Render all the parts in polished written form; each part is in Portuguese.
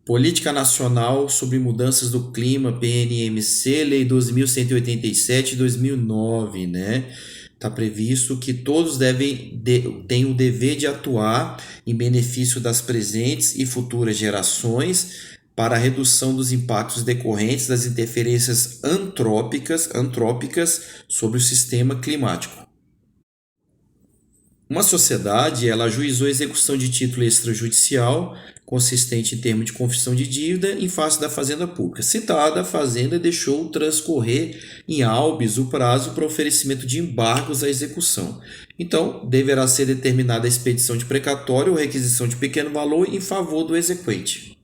Política Nacional sobre Mudanças do Clima, PNMC, Lei 12.187 de 2009, né? Está previsto que todos têm o dever de atuar em benefício das presentes e futuras gerações para a redução dos impactos decorrentes das interferências antrópicas sobre o sistema climático. Uma sociedade, ela ajuizou a execução de título extrajudicial consistente em termo de confissão de dívida em face da fazenda pública. Citada, a fazenda deixou transcorrer em habeas o prazo para oferecimento de embargos à execução. Então, deverá ser determinada a expedição de precatório ou requisição de pequeno valor em favor do exequente.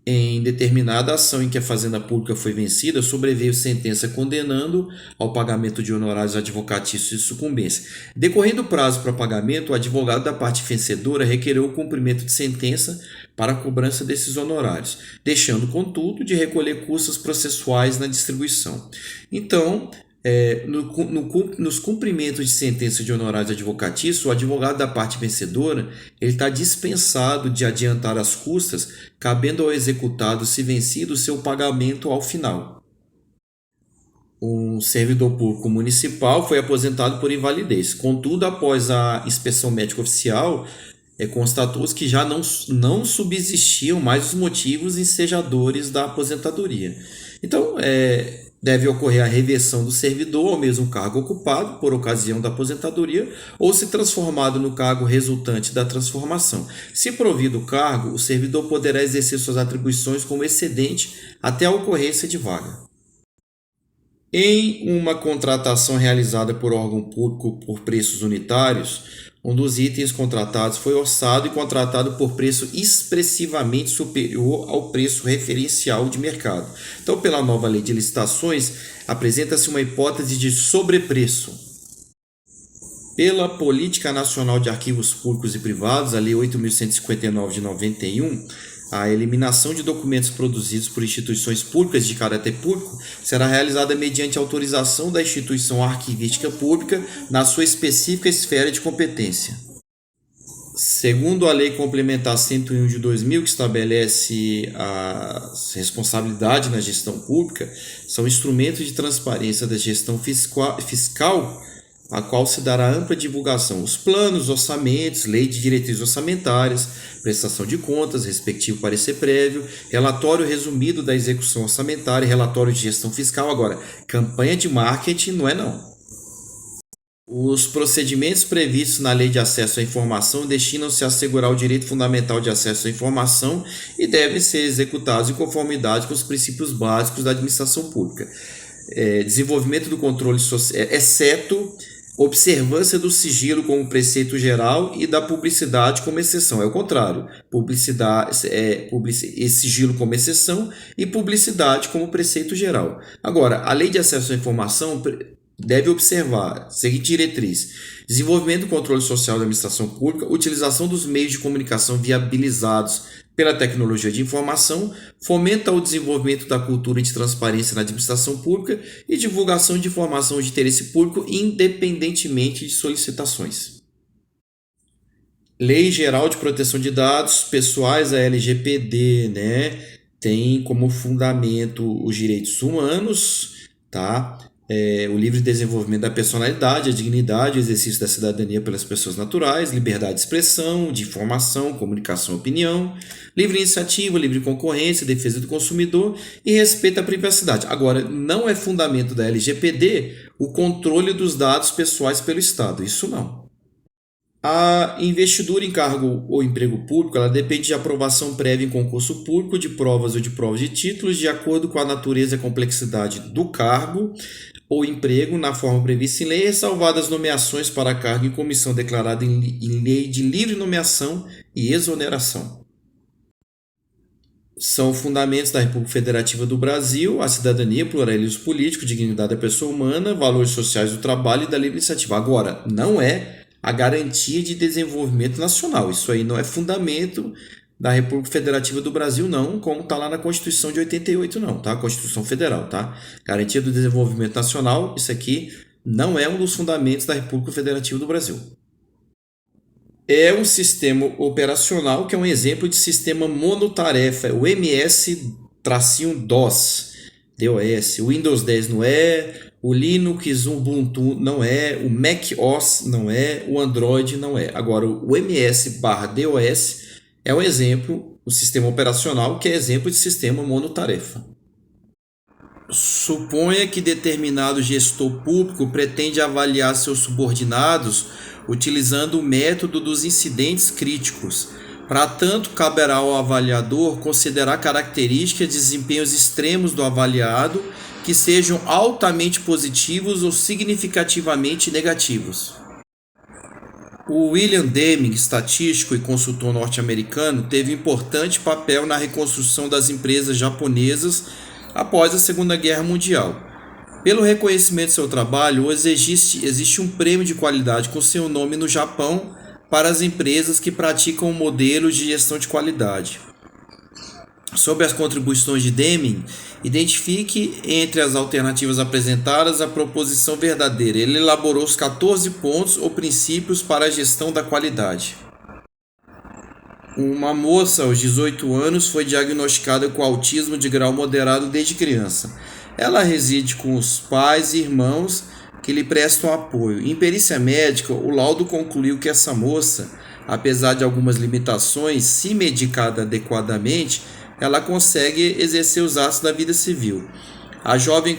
Em determinada ação em que a fazenda pública foi vencida, sobreveio sentença condenando ao pagamento de honorários advocatícios de sucumbência. Decorrendo o prazo para pagamento, o advogado da parte vencedora requereu o cumprimento de sentença para a cobrança desses honorários, deixando, contudo, de recolher custas processuais na distribuição. Então, nos cumprimentos de sentença de honorários advocatícios, o advogado da parte vencedora ele está dispensado de adiantar as custas, cabendo ao executado, se vencido, o seu pagamento ao final. Um servidor público municipal foi aposentado por invalidez. Contudo, após a inspeção médica oficial, constatou-se que já não subsistiam mais os motivos ensejadores da aposentadoria. Então, deve ocorrer a reversão do servidor ao mesmo cargo ocupado por ocasião da aposentadoria ou se transformado no cargo resultante da transformação. Se provido o cargo, o servidor poderá exercer suas atribuições como excedente até a ocorrência de vaga. Em uma contratação realizada por órgão público por preços unitários, um dos itens contratados foi orçado e contratado por preço expressivamente superior ao preço referencial de mercado. Então, pela nova lei de licitações, apresenta-se uma hipótese de sobrepreço. Pela Política Nacional de Arquivos Públicos e Privados, a Lei 8.159 de 91, a eliminação de documentos produzidos por instituições públicas de caráter público será realizada mediante autorização da instituição arquivística pública na sua específica esfera de competência. Segundo a Lei Complementar 101 de 2000, que estabelece a responsabilidade na gestão pública, são instrumentos de transparência da gestão fiscal a qual se dará ampla divulgação os planos, orçamentos, lei de diretrizes orçamentárias, prestação de contas, respectivo parecer prévio, relatório resumido da execução orçamentária e relatório de gestão fiscal. Agora, campanha de marketing não é não. Os procedimentos previstos na Lei de Acesso à Informação destinam-se a assegurar o direito fundamental de acesso à informação e devem ser executados em conformidade com os princípios básicos da administração pública. Desenvolvimento do controle social, exceto observância do sigilo como preceito geral e da publicidade como exceção. É o contrário. Sigilo como exceção e publicidade como preceito geral. Agora, a Lei de Acesso à Informação deve observar a seguinte diretriz: desenvolvimento do controle social da administração pública, utilização dos meios de comunicação viabilizados pela tecnologia de informação, fomenta o desenvolvimento da cultura de transparência na administração pública e divulgação de informação de interesse público independentemente de solicitações. Lei Geral de Proteção de Dados Pessoais, a LGPD, né? Tem como fundamento os direitos humanos, tá? O livre desenvolvimento da personalidade, a dignidade, o exercício da cidadania pelas pessoas naturais, liberdade de expressão, de informação, comunicação e opinião, livre iniciativa, livre concorrência, defesa do consumidor e respeito à privacidade. Agora, não é fundamento da LGPD o controle dos dados pessoais pelo Estado, isso não. A investidura em cargo ou emprego público, ela depende de aprovação prévia em concurso público, de provas ou de provas de títulos, de acordo com a natureza e complexidade do cargo ou emprego, na forma prevista em lei, ressalvadas nomeações para cargo em comissão declarada em lei de livre nomeação e exoneração. São fundamentos da República Federativa do Brasil a cidadania, pluralismo político, dignidade da pessoa humana, valores sociais do trabalho e da livre iniciativa. Agora, não é a garantia de desenvolvimento nacional. Isso aí não é fundamento da República Federativa do Brasil, não, como está lá na Constituição de 88, não, tá? Constituição Federal, tá? Garantia do desenvolvimento nacional, isso aqui não é um dos fundamentos da República Federativa do Brasil. É um sistema operacional que é um exemplo de sistema monotarefa, o MS-DOS, DOS. O Windows 10 não é, o Linux, o Ubuntu não é, o macOS não é, o Android não é. Agora, o MS/DOS é um exemplo, o sistema operacional que é exemplo de sistema monotarefa. Suponha que determinado gestor público pretende avaliar seus subordinados utilizando o método dos incidentes críticos. Para tanto, caberá ao avaliador considerar características e desempenhos extremos do avaliado que sejam altamente positivos ou significativamente negativos. O William Deming, estatístico e consultor norte-americano, teve importante papel na reconstrução das empresas japonesas após a Segunda Guerra Mundial. Pelo reconhecimento de seu trabalho, hoje existe um prêmio de qualidade com seu nome no Japão para as empresas que praticam modelos de gestão de qualidade. Sobre as contribuições de Deming, identifique entre as alternativas apresentadas a proposição verdadeira. Ele elaborou os 14 pontos ou princípios para a gestão da qualidade. Uma moça aos 18 anos foi diagnosticada com autismo de grau moderado desde criança. Ela reside com os pais e irmãos que lhe prestam apoio. Em perícia médica, o laudo concluiu que essa moça, apesar de algumas limitações, se medicada adequadamente, ela consegue exercer os atos da vida civil. A jovem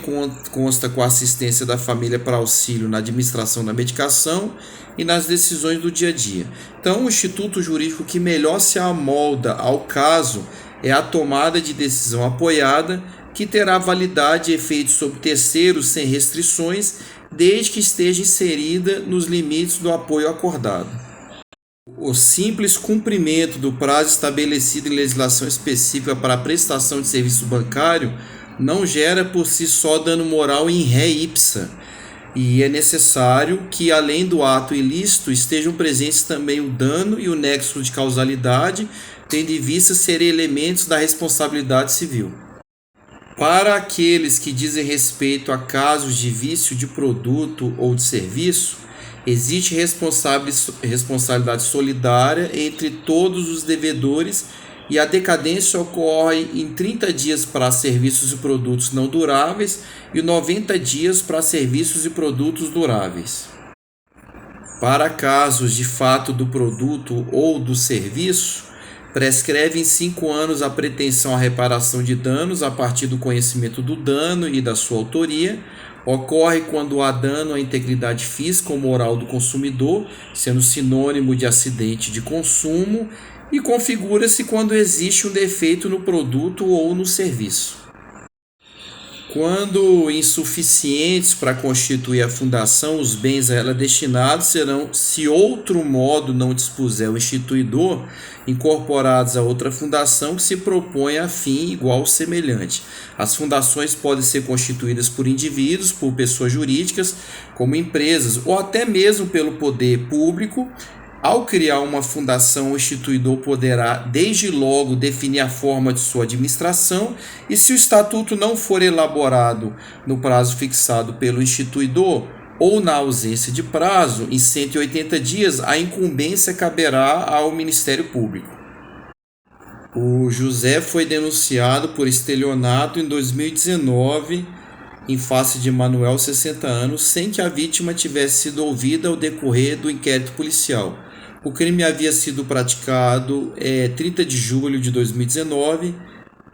consta com a assistência da família para auxílio na administração da medicação e nas decisões do dia a dia. Então, o instituto jurídico que melhor se amolda ao caso é a tomada de decisão apoiada, que terá validade e efeito sobre terceiros sem restrições, desde que esteja inserida nos limites do apoio acordado. O simples cumprimento do prazo estabelecido em legislação específica para a prestação de serviço bancário não gera por si só dano moral in re ipsa, e é necessário que, além do ato ilícito, estejam presentes também o dano e o nexo de causalidade, tendo em vista serem elementos da responsabilidade civil. Para aqueles que dizem respeito a casos de vício de produto ou de serviço, existe responsabilidade solidária entre todos os devedores e a decadência ocorre em 30 dias para serviços e produtos não duráveis e 90 dias para serviços e produtos duráveis. Para casos de fato do produto ou do serviço, prescreve em 5 anos a pretensão à reparação de danos a partir do conhecimento do dano e da sua autoria. Ocorre quando há dano à integridade física ou moral do consumidor, sendo sinônimo de acidente de consumo, e configura-se quando existe um defeito no produto ou no serviço. Quando insuficientes para constituir a fundação, os bens a ela destinados serão, se outro modo não dispuser o instituidor, incorporados a outra fundação que se propõe a fim igual ou semelhante. As fundações podem ser constituídas por indivíduos, por pessoas jurídicas, como empresas, ou até mesmo pelo poder público. Ao criar uma fundação, o instituidor poderá, desde logo, definir a forma de sua administração, e se o estatuto não for elaborado no prazo fixado pelo instituidor, ou na ausência de prazo, em 180 dias, a incumbência caberá ao Ministério Público. O José foi denunciado por estelionato em 2019, em face de Manuel, 60 anos, sem que a vítima tivesse sido ouvida ao decorrer do inquérito policial. O crime havia sido praticado 30 de julho de 2019.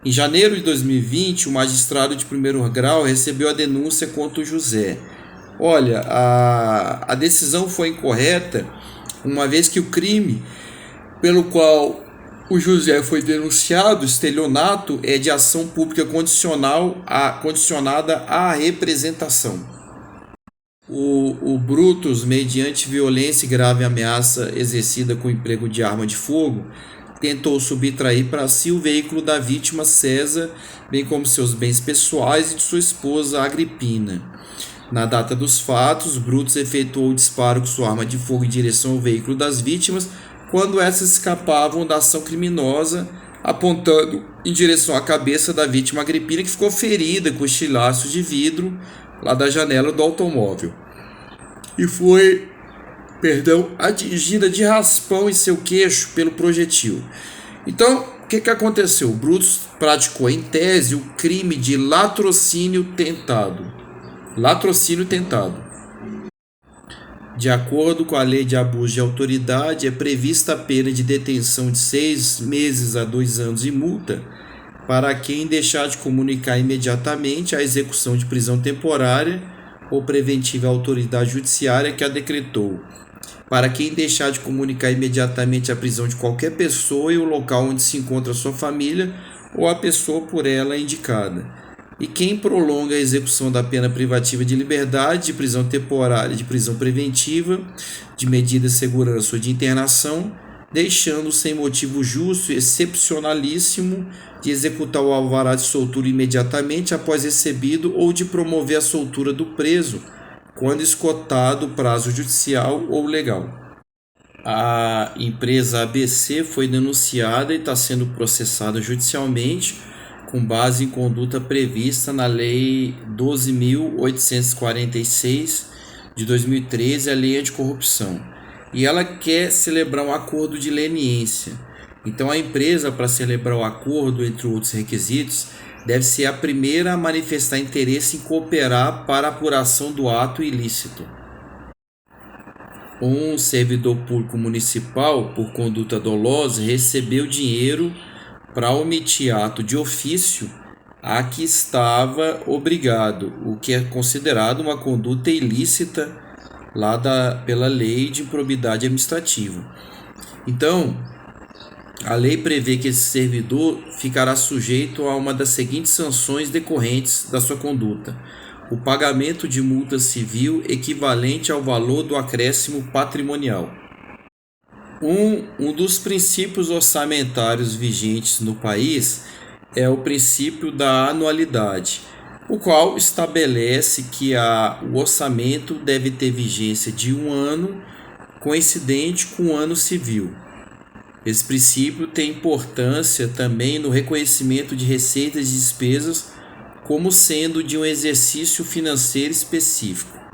Em janeiro de 2020, o magistrado de primeiro grau recebeu a denúncia contra o José. Olha, a decisão foi incorreta, uma vez que o crime pelo qual o José foi denunciado, estelionato, é de ação pública condicionada à representação. O Brutus, mediante violência e grave ameaça exercida com emprego de arma de fogo, tentou subtrair para si o veículo da vítima César, bem como seus bens pessoais e de sua esposa Agripina. Na data dos fatos, Brutus efetuou o disparo com sua arma de fogo em direção ao veículo das vítimas, quando essas escapavam da ação criminosa, apontando em direção à cabeça da vítima Agripina, que ficou ferida com estilhaços de vidro lá da janela do automóvel. E foi atingida de raspão em seu queixo pelo projetil. Então, o que aconteceu? O Brutus praticou, em tese, o crime de latrocínio tentado. Latrocínio tentado. De acordo com a lei de abuso de autoridade, é prevista a pena de detenção de 6 meses a 2 anos e multa para quem deixar de comunicar imediatamente a execução de prisão temporária ou preventiva à autoridade judiciária que a decretou, para quem deixar de comunicar imediatamente a prisão de qualquer pessoa e o local onde se encontra sua família ou a pessoa por ela indicada, e quem prolonga a execução da pena privativa de liberdade, de prisão temporária, de prisão preventiva, de medida de segurança ou de internação, deixando sem motivo justo e excepcionalíssimo de executar o alvará de soltura imediatamente após recebido ou de promover a soltura do preso quando esgotado o prazo judicial ou legal. A empresa ABC foi denunciada e está sendo processada judicialmente com base em conduta prevista na Lei 12.846 de 2013, a Lei Anticorrupção. E ela quer celebrar um acordo de leniência. Então a empresa, para celebrar o acordo, entre outros requisitos, deve ser a primeira a manifestar interesse em cooperar para a apuração do ato ilícito. Um servidor público municipal, por conduta dolosa, recebeu dinheiro para omitir ato de ofício a que estava obrigado, o que é considerado uma conduta ilícita pela lei de improbidade administrativa. Então, a lei prevê que esse servidor ficará sujeito a uma das seguintes sanções decorrentes da sua conduta: o pagamento de multa civil equivalente ao valor do acréscimo patrimonial. Um dos princípios orçamentários vigentes no país é o princípio da anualidade, o qual estabelece que o orçamento deve ter vigência de 1 ano, coincidente com o ano civil. Esse princípio tem importância também no reconhecimento de receitas e despesas como sendo de um exercício financeiro específico.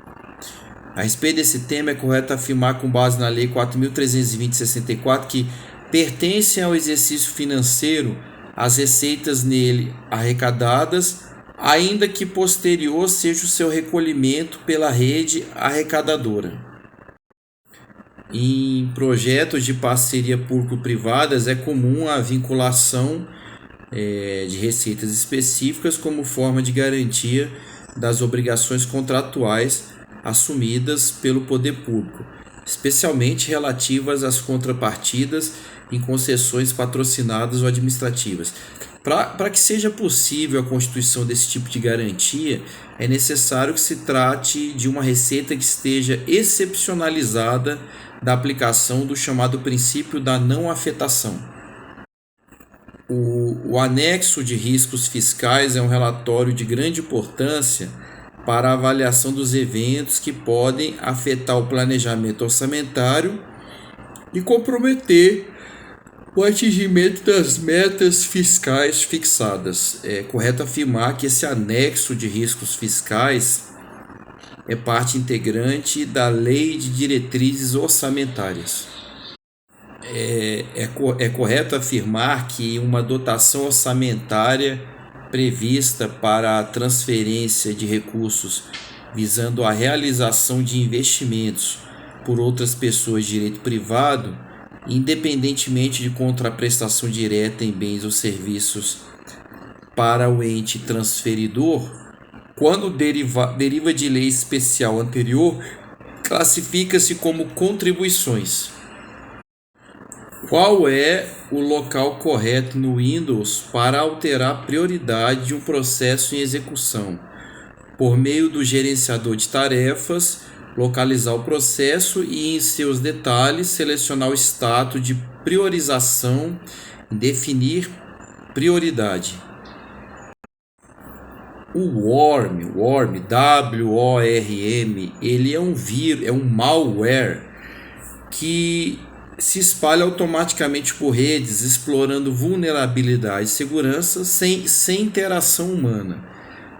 A respeito desse tema, é correto afirmar, com base na Lei 4.320/64, que pertencem ao exercício financeiro as receitas nele arrecadadas, ainda que posterior seja o seu recolhimento pela rede arrecadadora. Em projetos de parceria público-privadas é comum a vinculação de receitas específicas como forma de garantia das obrigações contratuais assumidas pelo poder público, especialmente relativas às contrapartidas em concessões patrocinadas ou administrativas. Para que seja possível a constituição desse tipo de garantia, é necessário que se trate de uma receita que esteja excepcionalizada da aplicação do chamado princípio da não afetação. O anexo de riscos fiscais é um relatório de grande importância para a avaliação dos eventos que podem afetar o planejamento orçamentário e comprometer o atingimento das metas fiscais fixadas. É correto afirmar que esse anexo de riscos fiscais é parte integrante da Lei de Diretrizes Orçamentárias. É correto afirmar que uma dotação orçamentária prevista para a transferência de recursos visando a realização de investimentos por outras pessoas de direito privado, independentemente de contraprestação direta em bens ou serviços para o ente transferidor, quando deriva de lei especial anterior, classifica-se como contribuições. Qual é o local correto no Windows para alterar a prioridade de um processo em execução? Por meio do gerenciador de tarefas, localizar o processo e, em seus detalhes, selecionar o status de priorização e definir prioridade. O Worm, W-O-R-M, ele é um vírus, é um malware que se espalha automaticamente por redes, explorando vulnerabilidades de segurança sem interação humana.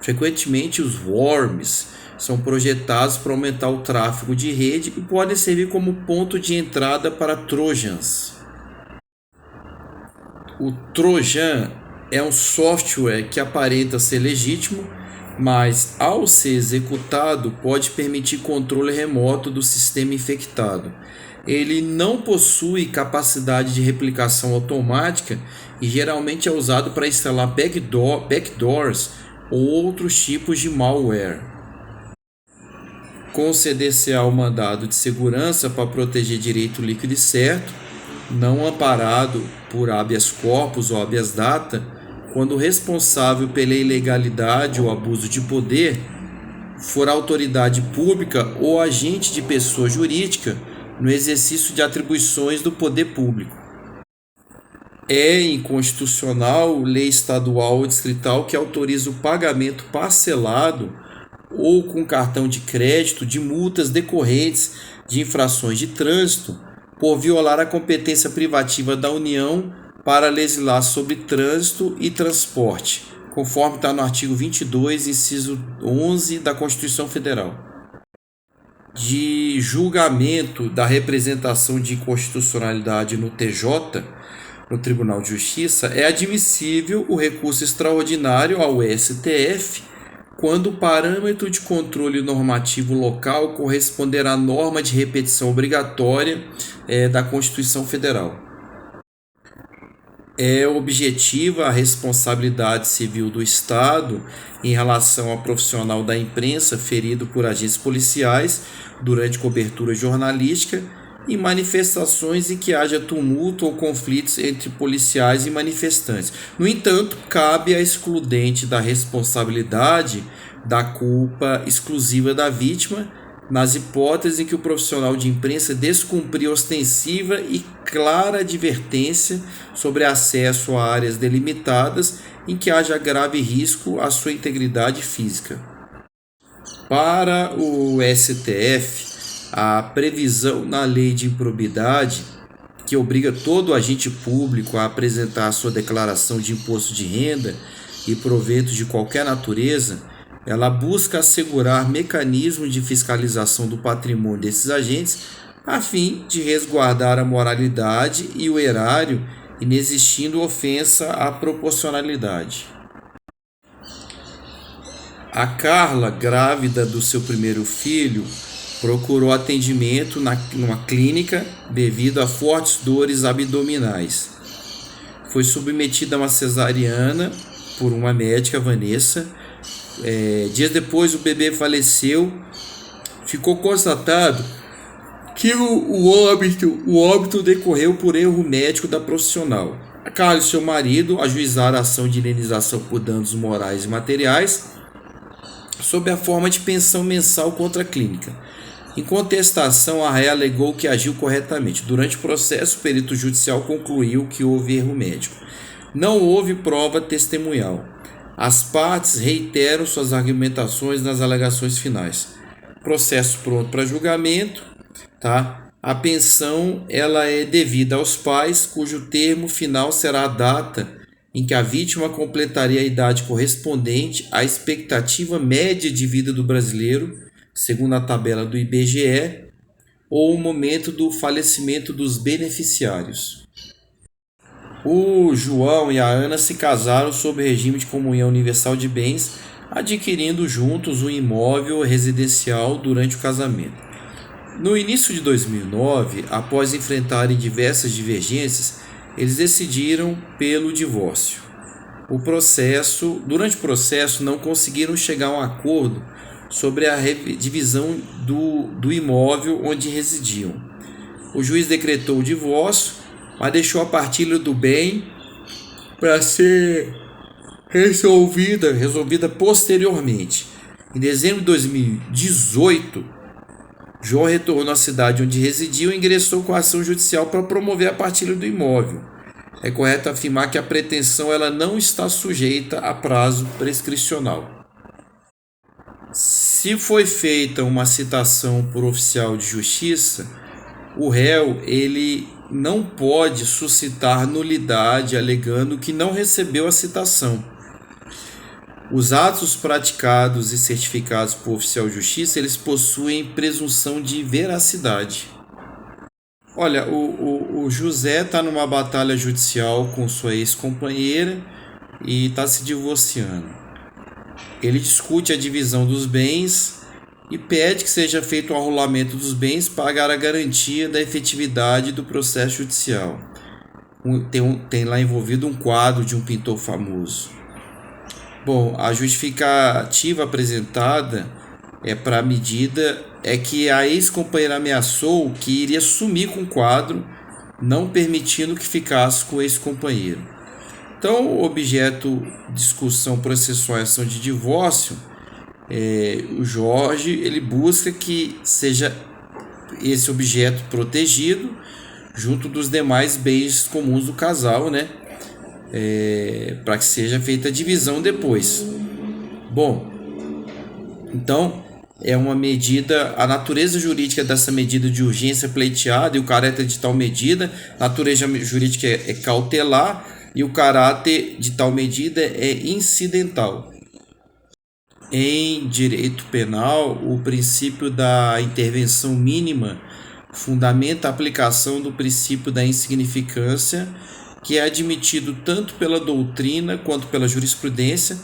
Frequentemente, os worms são projetados para aumentar o tráfego de rede e podem servir como ponto de entrada para trojans. O Trojan é um software que aparenta ser legítimo, mas ao ser executado pode permitir controle remoto do sistema infectado. Ele não possui capacidade de replicação automática e geralmente é usado para instalar backdoors ou outros tipos de malware. Conceder-se-á o mandado de segurança para proteger direito líquido e certo, não amparado por habeas corpus ou habeas data, quando o responsável pela ilegalidade ou abuso de poder for autoridade pública ou agente de pessoa jurídica no exercício de atribuições do poder público. É inconstitucional lei estadual ou distrital que autoriza o pagamento parcelado ou com cartão de crédito de multas decorrentes de infrações de trânsito por violar a competência privativa da União para legislar sobre trânsito e transporte, conforme está no artigo 22, inciso 11 da Constituição Federal. De julgamento da representação de inconstitucionalidade no TJ, no Tribunal de Justiça, é admissível o recurso extraordinário ao STF quando o parâmetro de controle normativo local corresponder à norma de repetição obrigatória da Constituição Federal. É objetiva a responsabilidade civil do Estado em relação ao profissional da imprensa ferido por agentes policiais durante cobertura jornalística e manifestações em que haja tumulto ou conflitos entre policiais e manifestantes. No entanto, cabe a excludente da responsabilidade da culpa exclusiva da vítima nas hipóteses em que o profissional de imprensa descumprir ostensiva e clara advertência sobre acesso a áreas delimitadas em que haja grave risco à sua integridade física. Para o STF, a previsão na lei de improbidade, que obriga todo agente público a apresentar a sua declaração de imposto de renda e proventos de qualquer natureza, ela busca assegurar mecanismos de fiscalização do patrimônio desses agentes a fim de resguardar a moralidade e o erário, inexistindo ofensa à proporcionalidade. A Carla, grávida do seu primeiro filho, procurou atendimento numa clínica devido a fortes dores abdominais. Foi submetida a uma cesariana por uma médica, Vanessa. Dias depois o bebê faleceu. Ficou constatado que o óbito decorreu por erro médico da profissional. A Carla e seu marido ajuizaram a ação de indenização por danos morais e materiais sob a forma de pensão mensal contra a clínica. Em contestação, a réia alegou que agiu corretamente. Durante o processo, o perito judicial concluiu que houve erro médico. Não houve prova testemunhal. As partes reiteram suas argumentações nas alegações finais. Processo pronto para julgamento. A pensão ela é devida aos pais, cujo termo final será a data em que a vítima completaria a idade correspondente à expectativa média de vida do brasileiro, segundo a tabela do IBGE, ou o momento do falecimento dos beneficiários. O João e a Ana se casaram sob regime de comunhão universal de bens, adquirindo juntos um imóvel residencial durante o casamento. No início de 2009, após enfrentarem diversas divergências, eles decidiram pelo divórcio. Durante o processo, não conseguiram chegar a um acordo sobre a divisão do imóvel onde residiam. O juiz decretou o divórcio, mas deixou a partilha do bem para ser resolvida posteriormente. Em dezembro de 2018, João retornou à cidade onde residiu e ingressou com a ação judicial para promover a partilha do imóvel. É correto afirmar que a pretensão ela não está sujeita a prazo prescricional. Se foi feita uma citação por oficial de justiça, o réu ele não pode suscitar nulidade alegando que não recebeu a citação. Os atos praticados e certificados por oficial de justiça, eles possuem presunção de veracidade. Olha, o José está numa batalha judicial com sua ex-companheira e está se divorciando. Ele discute a divisão dos bens e pede que seja feito o arrolamento dos bens para a garantia da efetividade do processo judicial. Tem lá envolvido um quadro de um pintor famoso. Bom, a justificativa apresentada para a medida é que a ex-companheira ameaçou que iria sumir com o quadro, não permitindo que ficasse com o ex-companheiro. Então, o objeto de discussão processual em ação de divórcio, o Jorge ele busca que seja esse objeto protegido junto dos demais bens comuns do casal, né? Para que seja feita a divisão depois. Bom, então é uma medida, a natureza jurídica dessa medida de urgência pleiteada e o caráter de tal medida, a natureza jurídica é cautelar e o caráter de tal medida é incidental. Em direito penal, o princípio da intervenção mínima fundamenta a aplicação do princípio da insignificância, que é admitido tanto pela doutrina quanto pela jurisprudência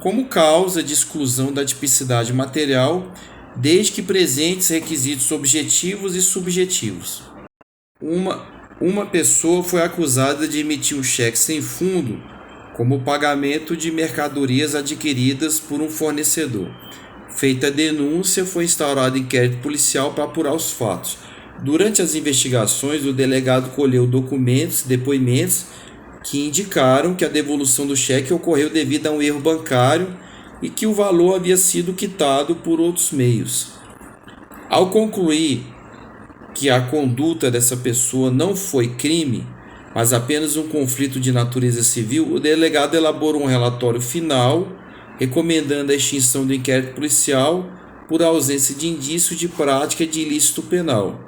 como causa de exclusão da tipicidade material, desde que presentes requisitos objetivos e subjetivos. Uma pessoa foi acusada de emitir um cheque sem fundo como pagamento de mercadorias adquiridas por um fornecedor. Feita a denúncia, foi instaurado inquérito policial para apurar os fatos. Durante as investigações, o delegado colheu documentos, depoimentos que indicaram que a devolução do cheque ocorreu devido a um erro bancário e que o valor havia sido quitado por outros meios. Ao concluir que a conduta dessa pessoa não foi crime, mas apenas um conflito de natureza civil, o delegado elaborou um relatório final recomendando a extinção do inquérito policial por ausência de indício de prática de ilícito penal.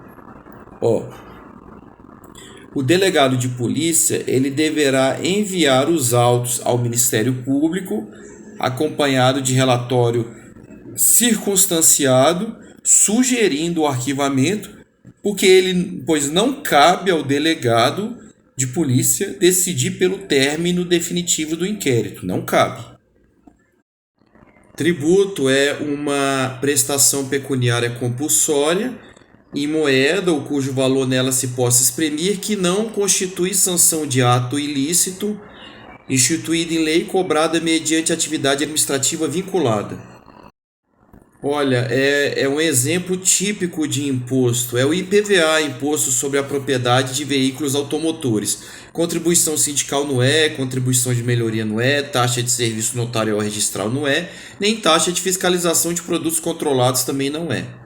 O delegado de polícia ele deverá enviar os autos ao Ministério Público, acompanhado de relatório circunstanciado, sugerindo o arquivamento, pois não cabe ao delegado de polícia decidir pelo término definitivo do inquérito, não cabe. Tributo é uma prestação pecuniária compulsória em moeda ou cujo valor nela se possa exprimir, que não constitui sanção de ato ilícito instituído em lei cobrada mediante atividade administrativa vinculada. Olha, é um exemplo típico de imposto, é o IPVA, Imposto sobre a Propriedade de Veículos Automotores. Contribuição sindical não é, contribuição de melhoria não é, taxa de serviço notarial registral não é, nem taxa de fiscalização de produtos controlados também não é.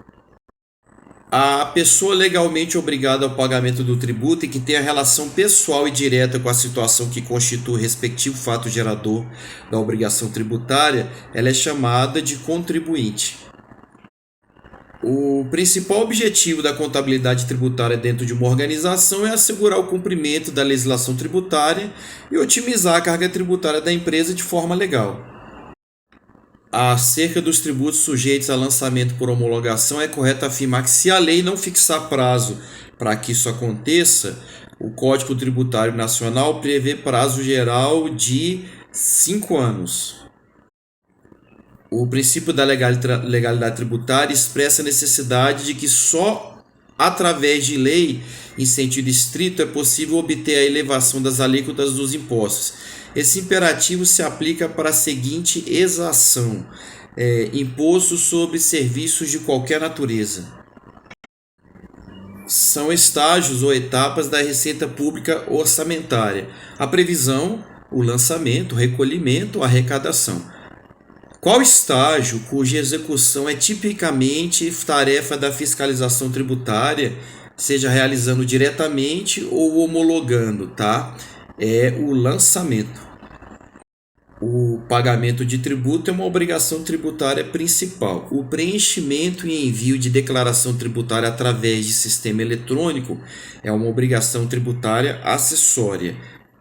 A pessoa legalmente obrigada ao pagamento do tributo e que tenha relação pessoal e direta com a situação que constitui o respectivo fato gerador da obrigação tributária, ela é chamada de contribuinte. O principal objetivo da contabilidade tributária dentro de uma organização é assegurar o cumprimento da legislação tributária e otimizar a carga tributária da empresa de forma legal. Acerca dos tributos sujeitos a lançamento por homologação, é correto afirmar que, se a lei não fixar prazo para que isso aconteça, o Código Tributário Nacional prevê prazo geral de 5 anos. O princípio da legalidade tributária expressa a necessidade de que só através de lei, em sentido estrito, é possível obter a elevação das alíquotas dos impostos. Esse imperativo se aplica para a seguinte exação: imposto sobre serviços de qualquer natureza. São estágios ou etapas da receita pública orçamentária: a previsão, o lançamento, o recolhimento, a arrecadação. Qual estágio cuja execução é tipicamente tarefa da fiscalização tributária, seja realizando diretamente ou homologando, tá? É o lançamento. O pagamento de tributo é uma obrigação tributária principal. O preenchimento e envio de declaração tributária através de sistema eletrônico é uma obrigação tributária acessória.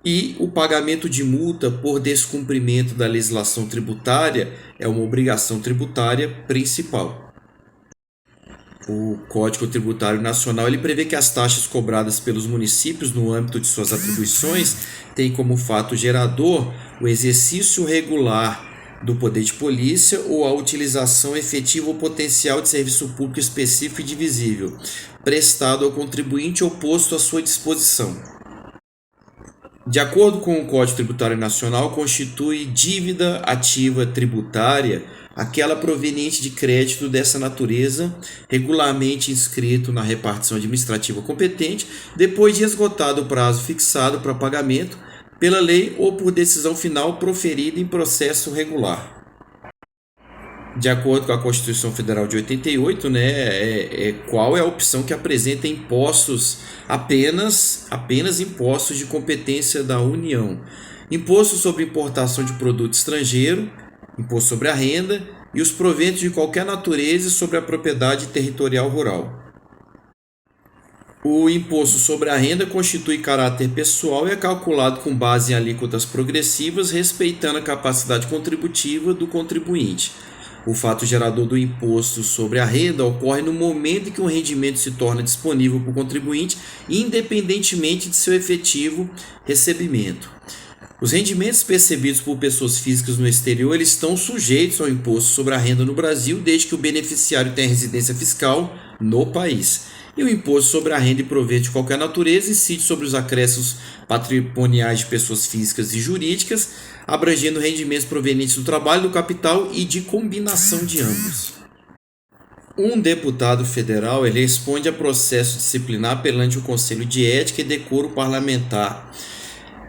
E o pagamento de multa por descumprimento da legislação tributária é uma obrigação tributária principal. O Código Tributário Nacional ele prevê que as taxas cobradas pelos municípios no âmbito de suas atribuições têm como fato gerador o exercício regular do poder de polícia ou a utilização efetiva ou potencial de serviço público específico e divisível, prestado ao contribuinte ou posto à sua disposição. De acordo com o Código Tributário Nacional, constitui dívida ativa tributária aquela proveniente de crédito dessa natureza, regularmente inscrito na repartição administrativa competente, depois de esgotado o prazo fixado para pagamento pela lei ou por decisão final proferida em processo regular. De acordo com a Constituição Federal de 88, qual é a opção que apresenta impostos apenas impostos de competência da União. Imposto sobre importação de produto estrangeiro, imposto sobre a renda e os proventos de qualquer natureza e sobre a propriedade territorial rural. O imposto sobre a renda constitui caráter pessoal e é calculado com base em alíquotas progressivas, respeitando a capacidade contributiva do contribuinte. O fato gerador do imposto sobre a renda ocorre no momento em que o rendimento se torna disponível para o contribuinte, independentemente de seu efetivo recebimento. Os rendimentos percebidos por pessoas físicas no exterior eles estão sujeitos ao imposto sobre a renda no Brasil, desde que o beneficiário tenha residência fiscal no país. E o imposto sobre a renda e provento de qualquer natureza incide sobre os acréscimos patrimoniais de pessoas físicas e jurídicas, abrangendo rendimentos provenientes do trabalho, do capital e de combinação de ambos. Um deputado federal ele responde a processo disciplinar perante o Conselho de Ética e Decoro Parlamentar.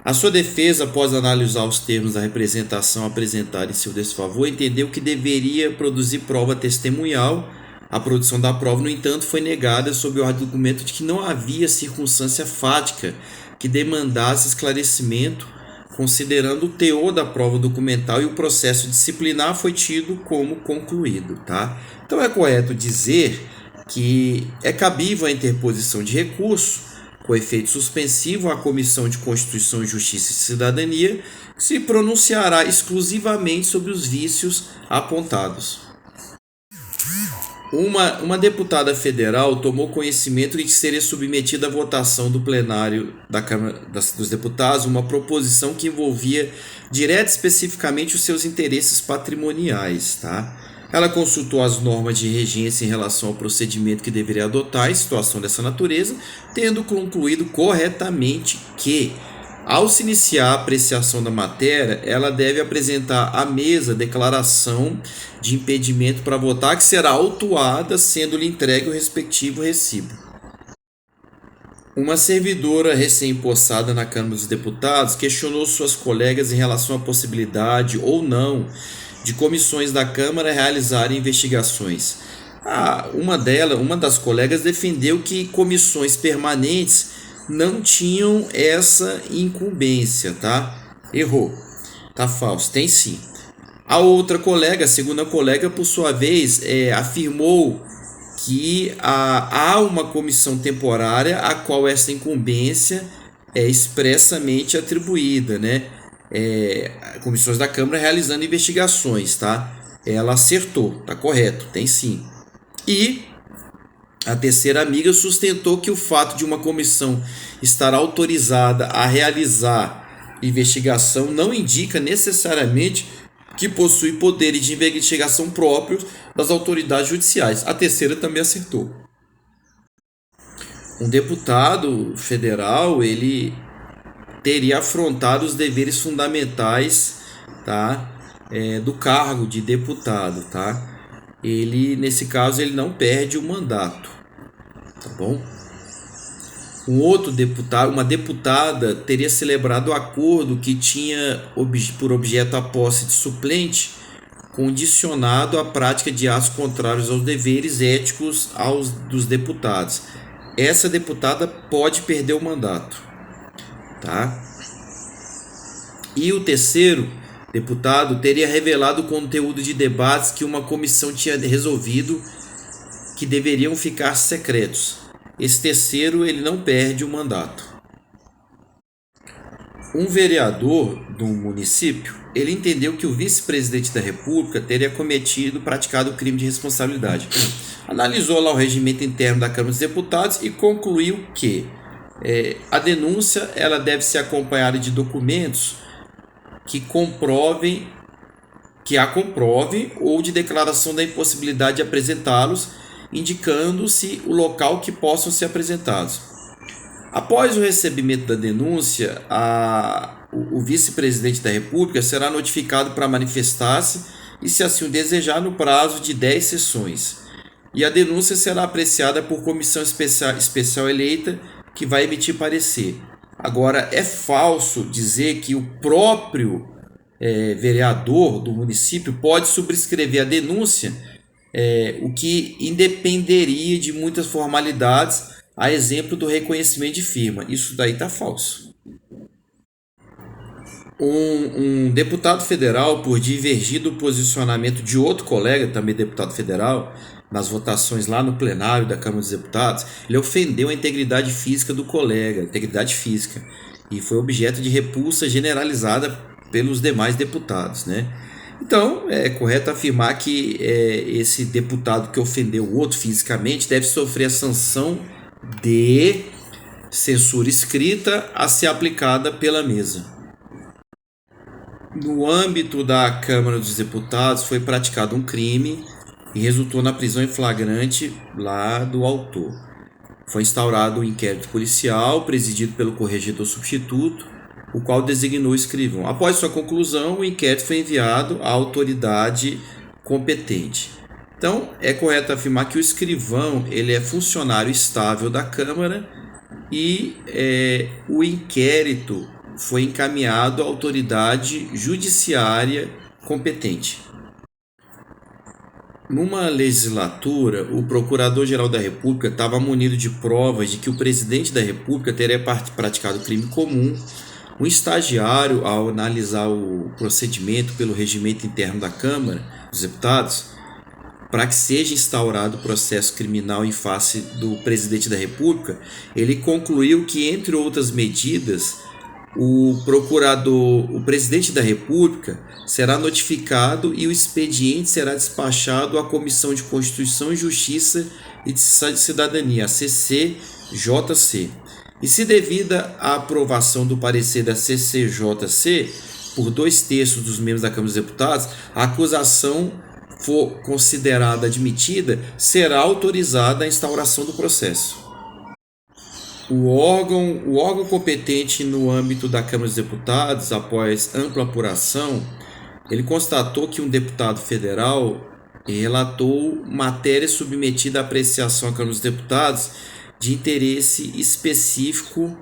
A sua defesa, após analisar os termos da representação apresentada em seu desfavor, entendeu que deveria produzir prova testemunhal. A produção da prova, no entanto, foi negada sob o argumento de que não havia circunstância fática que demandasse esclarecimento, considerando o teor da prova documental, e o processo disciplinar foi tido como concluído. Tá? Então é correto dizer que é cabível a interposição de recurso com efeito suspensivo à Comissão de Constituição, Justiça e Cidadania, que se pronunciará exclusivamente sobre os vícios apontados. Uma deputada federal tomou conhecimento de que seria submetida à votação do plenário da Câmara dos Deputados uma proposição que envolvia direta e especificamente os seus interesses patrimoniais. Tá? Ela consultou as normas de regência em relação ao procedimento que deveria adotar em situação dessa natureza, tendo concluído corretamente que, ao se iniciar a apreciação da matéria, ela deve apresentar à mesa declaração de impedimento para votar, que será autuada, sendo-lhe entregue o respectivo recibo. Uma servidora recém-possada na Câmara dos Deputados questionou suas colegas em relação à possibilidade ou não de comissões da Câmara realizarem investigações. Uma das colegas defendeu que comissões permanentes não tinham essa incumbência, tá? Errou. Tá falso. Tem sim. A outra colega, a segunda colega, por sua vez, afirmou que há uma comissão temporária a qual essa incumbência é expressamente atribuída, né? Comissões da Câmara realizando investigações, tá? Ela acertou, tá correto, tem sim. E a terceira amiga sustentou que o fato de uma comissão estar autorizada a realizar investigação não indica necessariamente que possui poderes de investigação próprios das autoridades judiciais. A terceira também acertou. Um deputado federal, ele teria afrontado os deveres fundamentais, tá? Do cargo de deputado, tá? Ele, nesse caso, ele não perde o mandato, tá bom? Um outro deputado, uma deputada, teria celebrado o acordo que tinha por objeto a posse de suplente, condicionado à prática de atos contrários aos deveres éticos dos deputados. Essa deputada pode perder o mandato, tá? E o terceiro deputado teria revelado o conteúdo de debates que uma comissão tinha resolvido que deveriam ficar secretos. Esse terceiro ele não perde o mandato. Um vereador do município, ele entendeu que o vice-presidente da República teria praticado crime de responsabilidade. Analisou lá o regimento interno da Câmara dos Deputados e concluiu que a denúncia ela deve ser acompanhada de documentos que a comprovem ou de declaração da impossibilidade de apresentá-los, indicando-se o local que possam ser apresentados. Após o recebimento da denúncia, o vice-presidente da República será notificado para manifestar-se e, se assim o desejar, no prazo de 10 sessões. E a denúncia será apreciada por comissão especial eleita, que vai emitir parecer. Agora, é falso dizer que o próprio vereador do município pode subscrever a denúncia, o que independeria de muitas formalidades, a exemplo do reconhecimento de firma. Isso daí está falso. Um deputado federal, por divergir do posicionamento de outro colega, também deputado federal, nas votações lá no plenário da Câmara dos Deputados, ele ofendeu a integridade física do colega, integridade física, e foi objeto de repulsa generalizada pelos demais deputados, né? Então, é correto afirmar que esse deputado que ofendeu o outro fisicamente deve sofrer a sanção de censura escrita a ser aplicada pela mesa. No âmbito da Câmara dos Deputados foi praticado um crime e resultou na prisão em flagrante lá do autor. Foi instaurado um inquérito policial presidido pelo corregedor substituto, o qual designou o escrivão. Após sua conclusão, o inquérito foi enviado à autoridade competente. Então, é correto afirmar que o escrivão ele é funcionário estável da Câmara e o inquérito foi encaminhado à autoridade judiciária competente. Numa legislatura, o Procurador-Geral da República estava munido de provas de que o presidente da República teria praticado crime comum. Um estagiário, ao analisar o procedimento pelo regimento interno da Câmara dos Deputados, para que seja instaurado processo criminal em face do presidente da República, ele concluiu que, entre outras medidas, o presidente da República será notificado e o expediente será despachado à Comissão de Constituição e Justiça e de Cidadania, a CCJC. E se devida à aprovação do parecer da CCJC por 2/3 dos membros da Câmara dos Deputados, a acusação for considerada admitida, será autorizada a instauração do processo. O órgão competente no âmbito da Câmara dos Deputados, após ampla apuração, ele constatou que um deputado federal relatou matéria submetida à apreciação à Câmara dos Deputados de interesse específico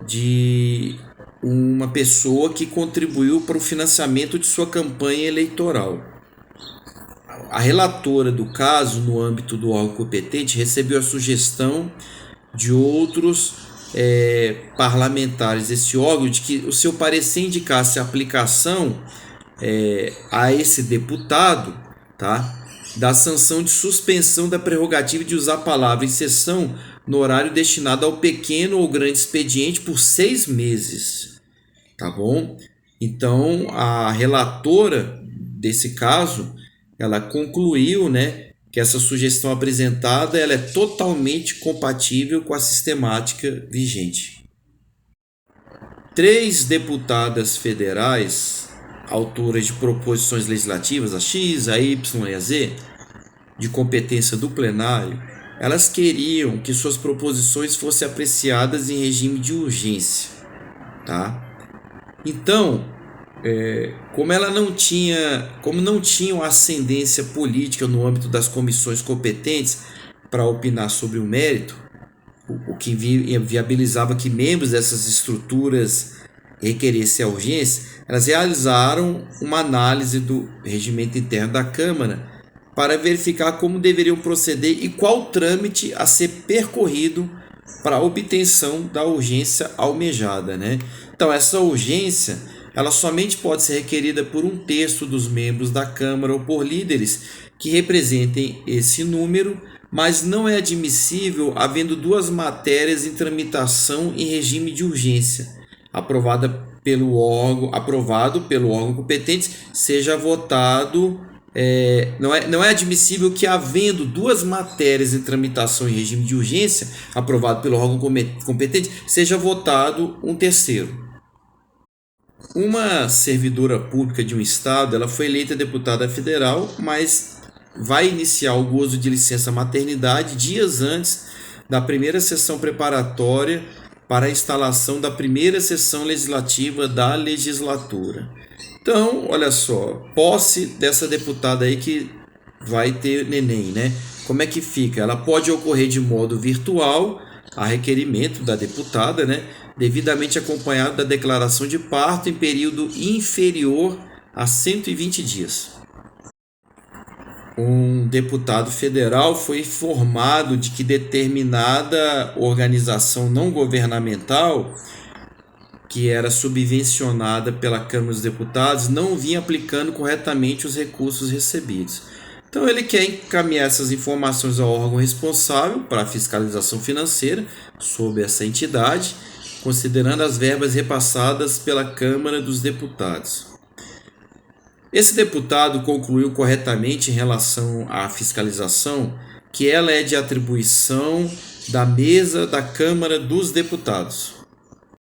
de uma pessoa que contribuiu para o financiamento de sua campanha eleitoral. A relatora do caso, no âmbito do órgão competente, recebeu a sugestão de outros parlamentares desse órgão de que o seu parecer indicasse a aplicação a esse deputado, tá, da sanção de suspensão da prerrogativa de usar a palavra em sessão no horário destinado ao pequeno ou grande expediente por 6 meses. Tá bom? Então, a relatora desse caso, ela concluiu, né, que essa sugestão apresentada ela é totalmente compatível com a sistemática vigente. 3 deputadas federais, autoras de proposições legislativas, a X, a Y e a Z, de competência do plenário, elas queriam que suas proposições fossem apreciadas em regime de urgência, tá? Então, como não tinham ascendência política no âmbito das comissões competentes para opinar sobre o mérito, o que viabilizava que membros dessas estruturas requeressem a urgência, elas realizaram uma análise do regimento interno da Câmara para verificar como deveriam proceder e qual trâmite a ser percorrido para a obtenção da urgência almejada, né? Então, essa urgência ela somente pode ser requerida por 1/3 dos membros da Câmara ou por líderes que representem esse número, mas não é admissível havendo 2 matérias em tramitação em regime de urgência, aprovada pelo órgão, aprovado pelo órgão competente, seja votado. Não é admissível que, havendo duas matérias em tramitação em regime de urgência, aprovado pelo órgão competente, seja votado um terceiro. Uma servidora pública de um estado, ela foi eleita deputada federal, mas vai iniciar o gozo de licença maternidade dias antes da primeira sessão preparatória para a instalação da primeira sessão legislativa da legislatura. Então, olha só, posse dessa deputada aí que vai ter neném, né? Como é que fica? Ela pode ocorrer de modo virtual, a requerimento da deputada, né? Devidamente acompanhado da declaração de parto em período inferior a 120 dias. Um deputado federal foi informado de que determinada organização não governamental, que era subvencionada pela Câmara dos Deputados, não vinha aplicando corretamente os recursos recebidos. Então ele quer encaminhar essas informações ao órgão responsável para a fiscalização financeira sobre essa entidade, considerando as verbas repassadas pela Câmara dos Deputados. Esse deputado concluiu corretamente em relação à fiscalização que ela é de atribuição da mesa da Câmara dos Deputados.